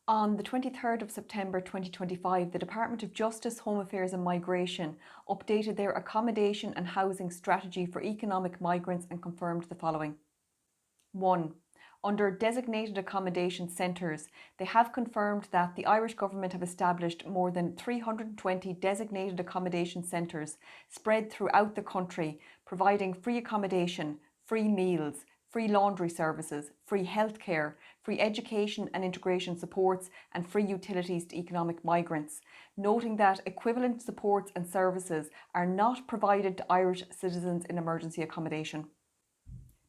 On the 23rd of September 2025, the Department of Justice, Home Affairs and Migration updated their Accommodation and Housing Strategy for Economic Migrants and confirmed the following. 1. Under designated accommodation centres, they have confirmed that the Irish Government have established more than 320 designated accommodation centres spread throughout the country, providing free accommodation, free meals, free laundry services, free healthcare, free education and integration supports, and free utilities to economic migrants, noting that equivalent supports and services are not provided to Irish citizens in emergency accommodation.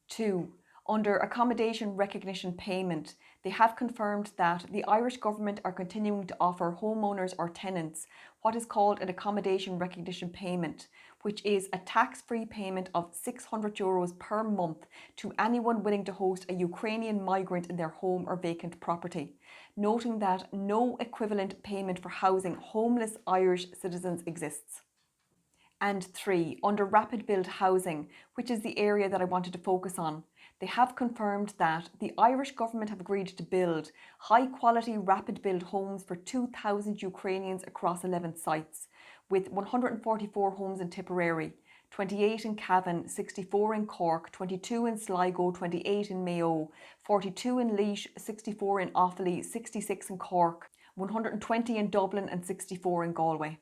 2. Under accommodation recognition payment, they have confirmed that the Irish Government are continuing to offer homeowners or tenants what is called an accommodation recognition payment, which is a tax-free payment of €600 per month to anyone willing to host a Ukrainian migrant in their home or vacant property, noting that no equivalent payment for housing homeless Irish citizens exists. And 3. Under rapid build housing, which is the area that I wanted to focus on, they have confirmed that the Irish Government have agreed to build high quality rapid build homes for 2,000 Ukrainians across 11 sites, with 144 homes in Tipperary, 28 in Cavan, 64 in Cork, 22 in Sligo, 28 in Mayo, 42 in Laois, 64 in Offaly, 66 in Cork, 120 in Dublin and 64 in Galway.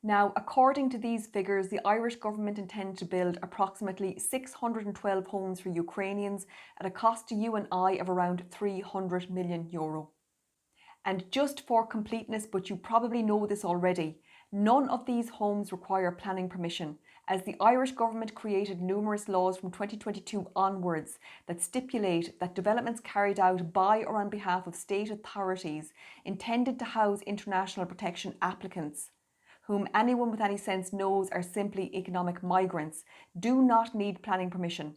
Now, according to these figures, the Irish Government intend to build approximately 612 homes for Ukrainians at a cost to you and I of around €300 million. And just for completeness, but you probably know this already, none of these homes require planning permission, as the Irish Government created numerous laws from 2022 onwards that stipulate that developments carried out by or on behalf of state authorities intended to house international protection applicants, whom anyone with any sense knows are simply economic migrants, do not need planning permission,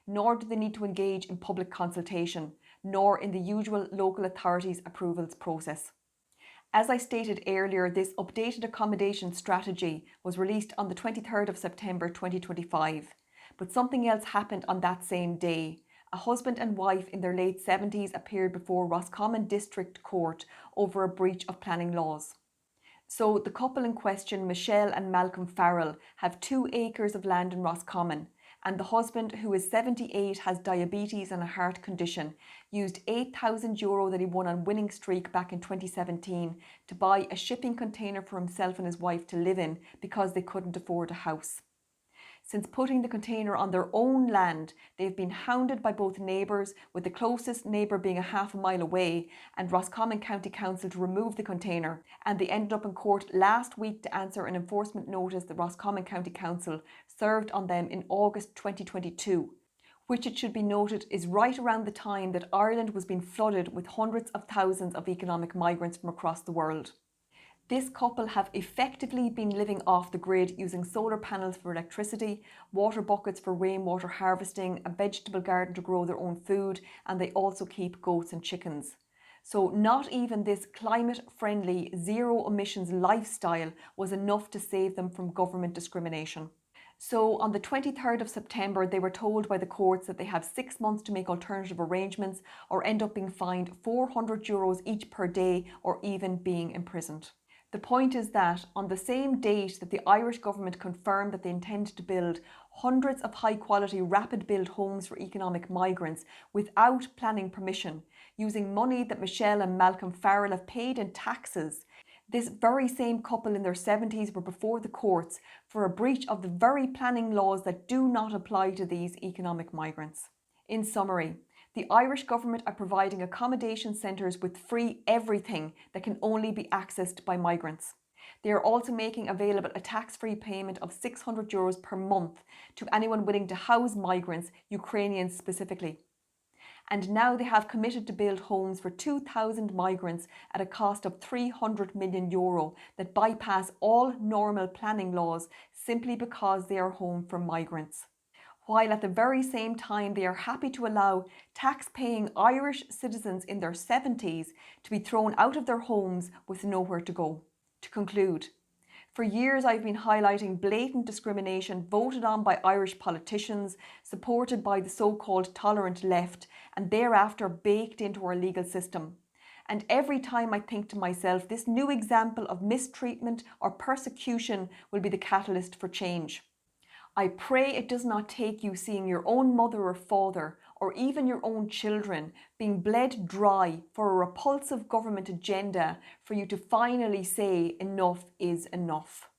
nor do they need to engage in public consultation, nor in the usual local authorities' approvals process. As I stated earlier, this updated accommodation strategy was released on the 23rd of September 2025, but something else happened on that same day. A husband and wife in their late 70s appeared before Roscommon District Court over a breach of planning laws. So the couple in question, Michelle and Malcolm Farrell, have 2 acres of land in Roscommon, and the husband, who is 78, has diabetes and a heart condition, used €8,000 that he won on Winning Streak back in 2017 to buy a shipping container for himself and his wife to live in because they couldn't afford a house. Since putting the container on their own land, they've been hounded by both neighbours, with the closest neighbour being a half a mile away, and Roscommon County Council to remove the container, and they ended up in court last week to answer an enforcement notice that Roscommon County Council served on them in August 2022, which, it should be noted, is right around the time that Ireland was being flooded with hundreds of thousands of economic migrants from across the world. This couple have effectively been living off the grid, using solar panels for electricity, water buckets for rainwater harvesting, a vegetable garden to grow their own food, and they also keep goats and chickens. So not even this climate-friendly, zero-emissions lifestyle was enough to save them from government discrimination. So on the 23rd of September, they were told by the courts that they have 6 months to make alternative arrangements or end up being fined €400 each per day, or even being imprisoned. The point is that on the same date that the Irish Government confirmed that they intend to build hundreds of high-quality rapid build homes for economic migrants without planning permission, using money that Michelle and Malcolm Farrell have paid in taxes, this very same couple in their 70s were before the courts for a breach of the very planning laws that do not apply to these economic migrants. In summary, the Irish Government are providing accommodation centres with free everything that can only be accessed by migrants. They are also making available a tax-free payment of €600 per month to anyone willing to house migrants, Ukrainians specifically. And now they have committed to build homes for 2,000 migrants at a cost of €300 million that bypass all normal planning laws simply because they are home for migrants, while at the very same time they are happy to allow tax-paying Irish citizens in their 70s to be thrown out of their homes with nowhere to go. To conclude, for years I've been highlighting blatant discrimination voted on by Irish politicians, supported by the so-called tolerant left, and thereafter baked into our legal system. And every time I think to myself, this new example of mistreatment or persecution will be the catalyst for change. I pray it does not take you seeing your own mother or father, or even your own children, being bled dry for a repulsive government agenda for you to finally say enough is enough.